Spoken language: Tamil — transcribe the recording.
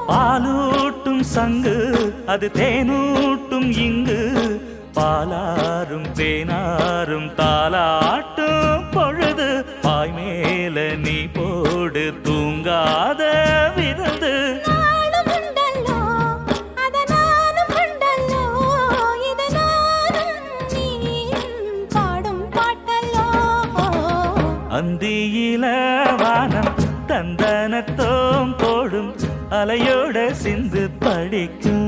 பாலூட்டும் சங்கு அது தேனூட்டும் இங்கு பாலாரும் தேனாரும் தாலாட்டும் பொழுது பாய் மேல நீ போடு தூங்காத விருந்து அந்தியில வானம் தந்தனத்தோம் போடும் அலையோட சிந்து படிக்கும்